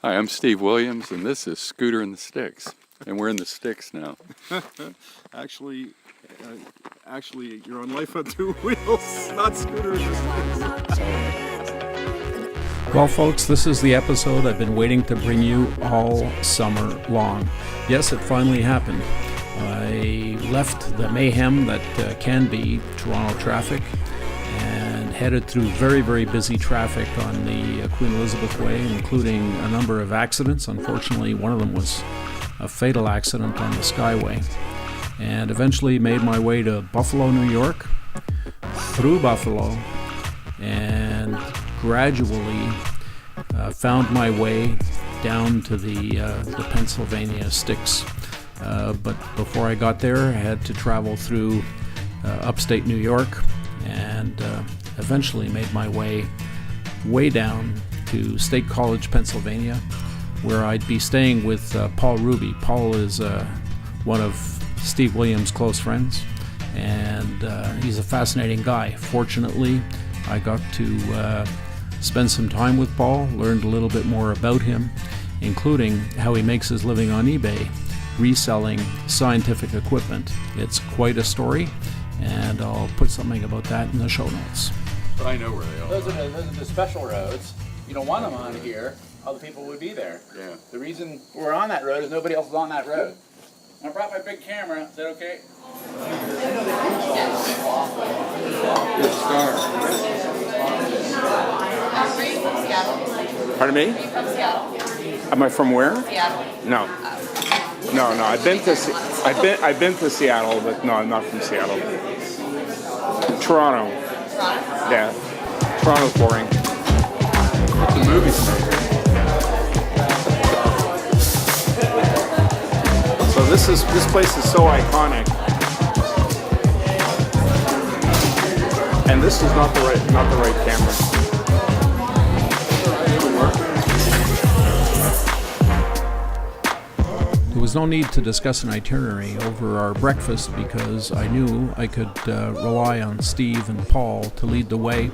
Hi, I'm Steve Williams, and this is Scooter and the Sticks, and we're in the Sticks now. Actually, you're on Life on Two Wheels, not Scooter and the Sticks. Well, folks, this is the episode I've been waiting to bring you all summer long. Yes, it finally happened. I left the mayhem that can be Toronto traffic and headed through very, very busy traffic on the Queen Elizabeth Way, including a number of accidents. Unfortunately, one of them was a fatal accident on the Skyway. And eventually made my way to Buffalo, New York, through Buffalo, and gradually found my way down to the Pennsylvania Sticks. But before I got there, I had to travel through upstate New York, and eventually made my way down to State College, Pennsylvania, where I'd be staying with Paul Ruby. Paul is one of Steve Williams' close friends, and he's a fascinating guy. Fortunately, I got to spend some time with Paul, learned a little bit more about him, including how he makes his living on eBay, reselling scientific equipment. It's quite a story, and I'll put something about that in the show notes. But I know where they are. Those are the special roads. You don't want them on here, other people would be there. Yeah. The reason we're on that road is nobody else is on that road. I brought my big camera. Is that okay? Good start. Are you from Seattle? Pardon me? Are you from Seattle? Am I from where? Seattle. No. No. I've been to Seattle, but no, I'm not from Seattle. Toronto. Toronto? Yeah. Toronto's boring. It's a movie star. So this place is so iconic, and this is not the right camera. There was no need to discuss an itinerary over our breakfast because I knew I could rely on Steve and Paul to lead the way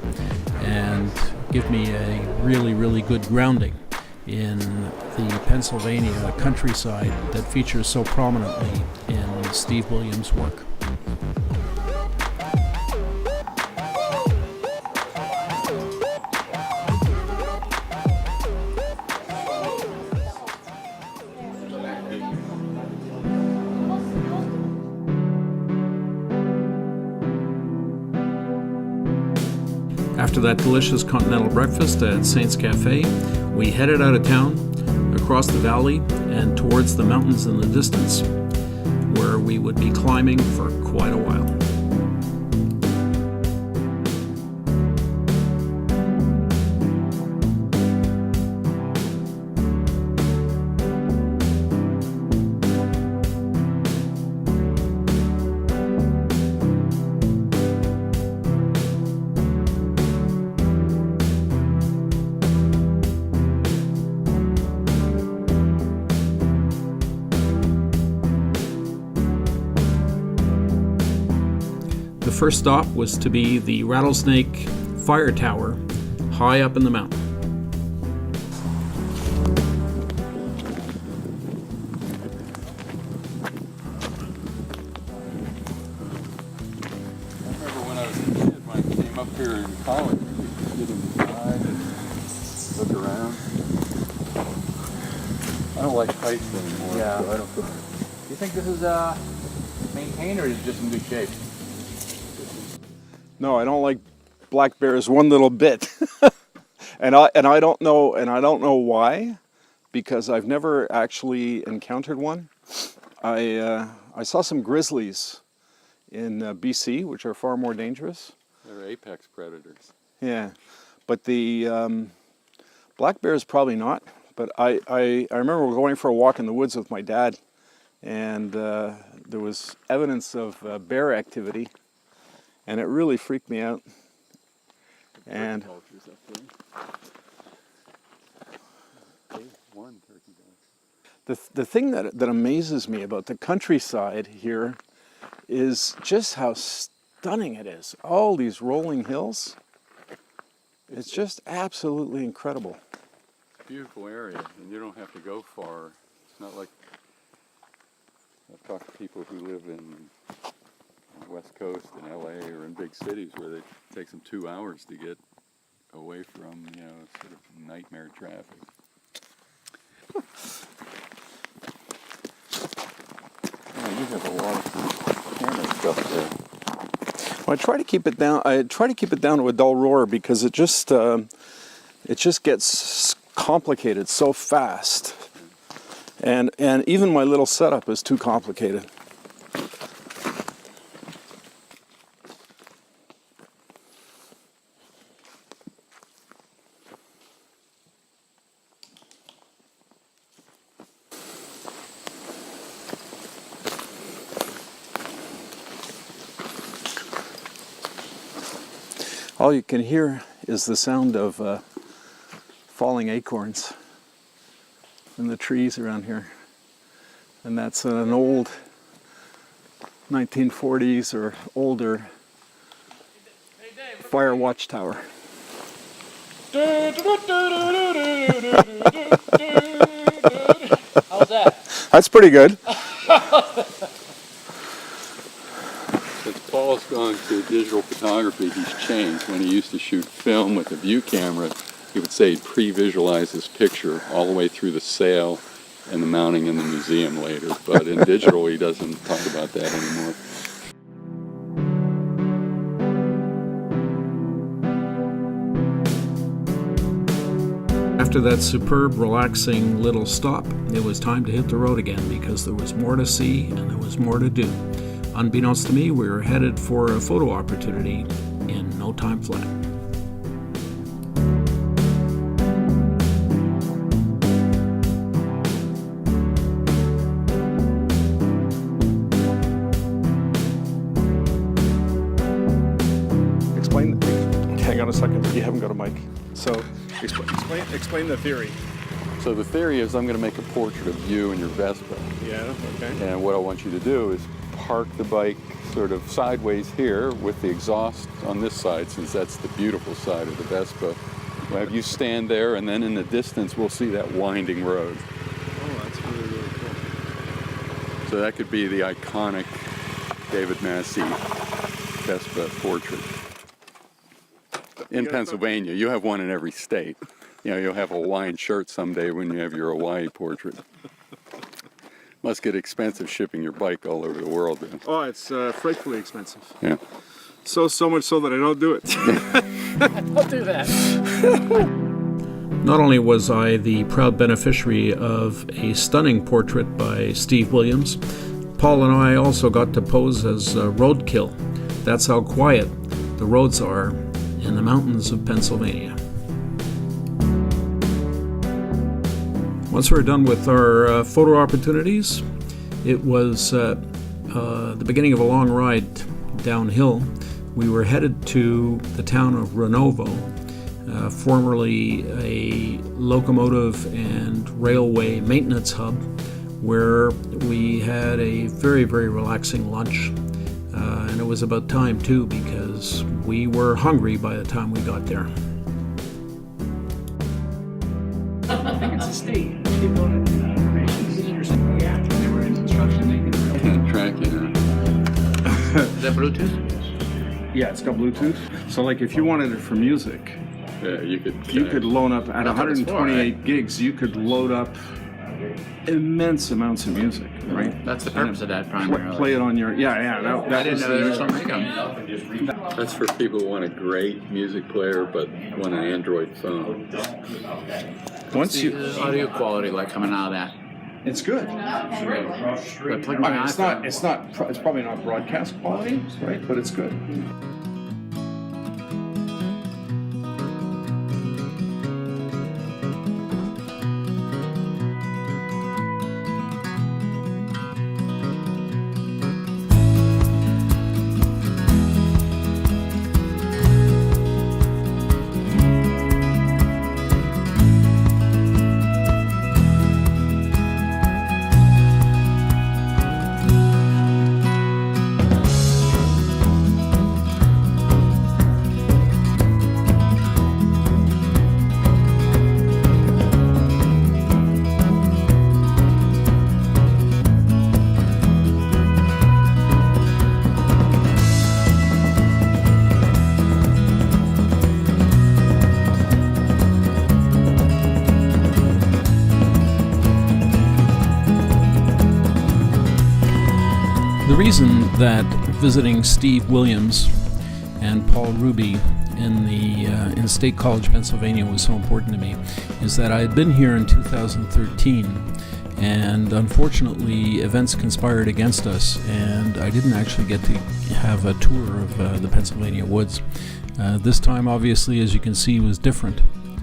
and give me a really, really good grounding in the Pennsylvania countryside that features so prominently in Steve Williams' work. After that delicious continental breakfast at Saint's Cafe, we headed out of town, across the valley, and towards the mountains in the distance, where we would be climbing for quite a while. The first stop was to be the Rattlesnake Fire Tower, high up in the mountain. I remember when I was a kid, when I came up here in college, we could get inside and look around. I don't like heights anymore. Yeah. So I don't. Do you think this is maintained or is it just in good shape? No, I don't like black bears one little bit, and I don't know why, because I've never actually encountered one. I saw some grizzlies in BC, which are far more dangerous. They're apex predators. Yeah, but the black bears probably not. But I remember going for a walk in the woods with my dad, and there was evidence of bear activity. And it really freaked me out. And Vultures up there. One turkey dog. the thing that amazes me about the countryside here is just how stunning it is. All these rolling hills. It's just absolutely incredible. beautiful area, and you don't have to go far. It's not like I've talked to people who live on the West Coast in LA or in big cities where it takes them 2 hours to get away from, sort of nightmare traffic. You have a lot of camera stuff there. Well, I try to keep it down. I try to keep it down to a dull roar because it just gets complicated so fast, and even my little setup is too complicated. All you can hear is the sound of falling acorns in the trees around here. And that's an old 1940s or older fire watchtower. How's that? That's pretty good. Since Paul's gone to digital photography, he's changed. When he used to shoot film with a view camera, he would say he'd pre-visualize his picture all the way through the sale and the mounting in the museum later. But in digital, he doesn't talk about that anymore. After that superb, relaxing little stop, it was time to hit the road again because there was more to see and there was more to do. Unbeknownst to me, we were headed for a photo opportunity in no time flat. Hang on a second, you haven't got a mic. So explain the theory. So the theory is I'm going to make a portrait of you and your Vespa. Yeah, okay. And what I want you to do is park the bike sort of sideways here with the exhaust on this side, since that's the beautiful side of the Vespa. We'll have you stand there, and then in the distance we'll see that winding road. Oh, that's really, really cool. So that could be the iconic David Massey Vespa portrait. In Pennsylvania, you have one in every state. You'll have a Hawaiian shirt someday when you have your Hawaii portrait. Must get expensive shipping your bike all over the world, then. Oh, it's frightfully expensive. Yeah. So much so that I don't do it. Don't do that. Not only was I the proud beneficiary of a stunning portrait by Steve Williams, Paul and I also got to pose as roadkill. That's how quiet the roads are in the mountains of Pennsylvania. Once we were done with our photo opportunities, it was the beginning of a long ride downhill. We were headed to the town of Renovo, formerly a locomotive and railway maintenance hub, where we had a very, very relaxing lunch. And it was about time, too, because we were hungry by the time we got there. I think it's a state. They wanted information. This is interesting. Yeah, after they were in construction, they could Can't track it. Is that Bluetooth? Yeah, it's got Bluetooth. So like if you wanted it for music, Yeah, you could load up at That's what it's for, 128 right? gigs, you could load up immense amounts of music, right? That's the purpose of that Play, primarily. play it on your, that I didn't was know there was the- so many of them. That's for people who want a great music player but want an Android phone. once you, The audio quality like coming out of that. it's good. But plug I my mean, iPhone. it's probably not broadcast quality, right? But it's good. The reason that visiting Steve Williams and Paul Ruby in State College, Pennsylvania was so important to me is that I had been here in 2013, and unfortunately events conspired against us, and I didn't actually get to have a tour of the Pennsylvania woods. This time, obviously, as you can see, was different,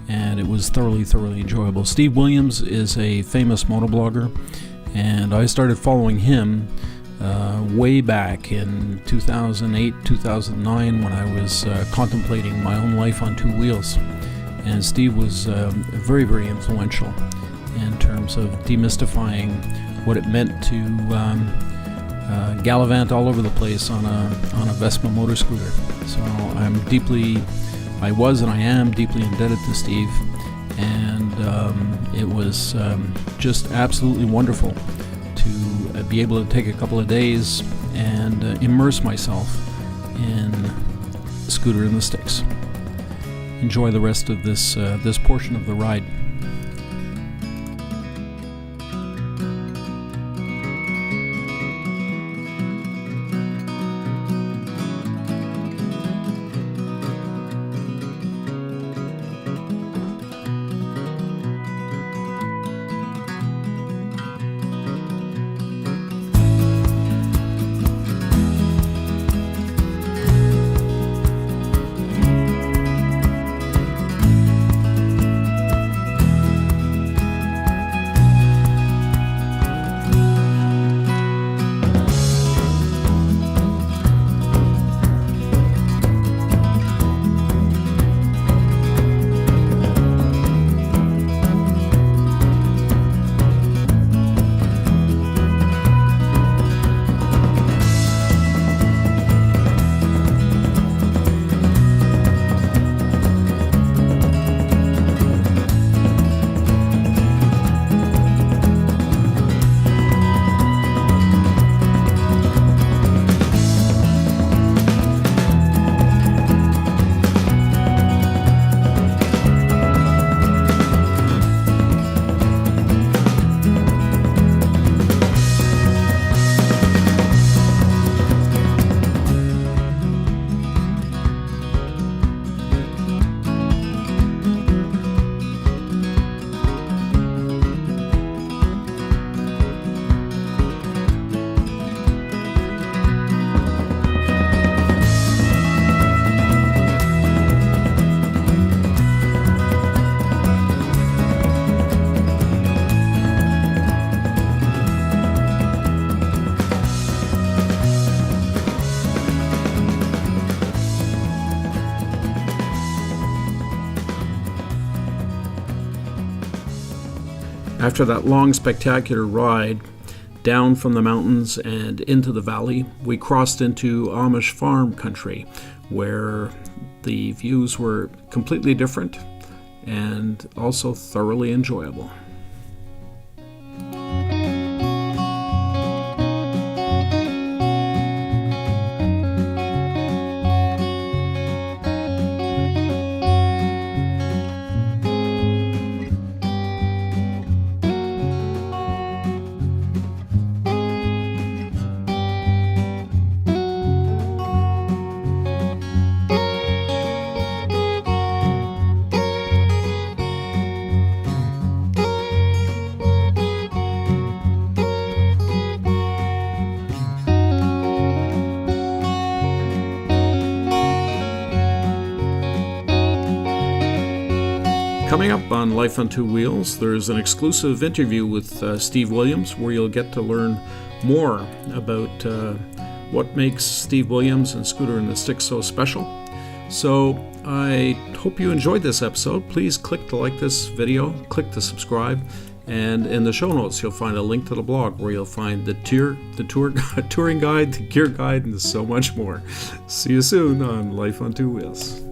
and it was thoroughly enjoyable. Steve Williams is a famous motoblogger, and I started following him way back in 2008, 2009 when I was contemplating my own life on two wheels. And Steve was very influential in terms of demystifying what it meant to gallivant all over the place on a Vespa motor scooter. So I was and I am deeply indebted to Steve, and it was just absolutely wonderful to be able to take a couple of days and immerse myself in Scooter and the Sticks. Enjoy the rest of this portion of the ride. After that long, spectacular ride down from the mountains and into the valley, we crossed into Amish farm country, where the views were completely different and also thoroughly enjoyable. Coming up on Life on Two Wheels, there's an exclusive interview with Steve Williams where you'll get to learn more about what makes Steve Williams and Scooter and the Sticks so special. So I hope you enjoyed this episode. Please click to like this video, click to subscribe, and in the show notes you'll find a link to the blog where you'll find the touring guide, the gear guide, and so much more. See you soon on Life on Two Wheels.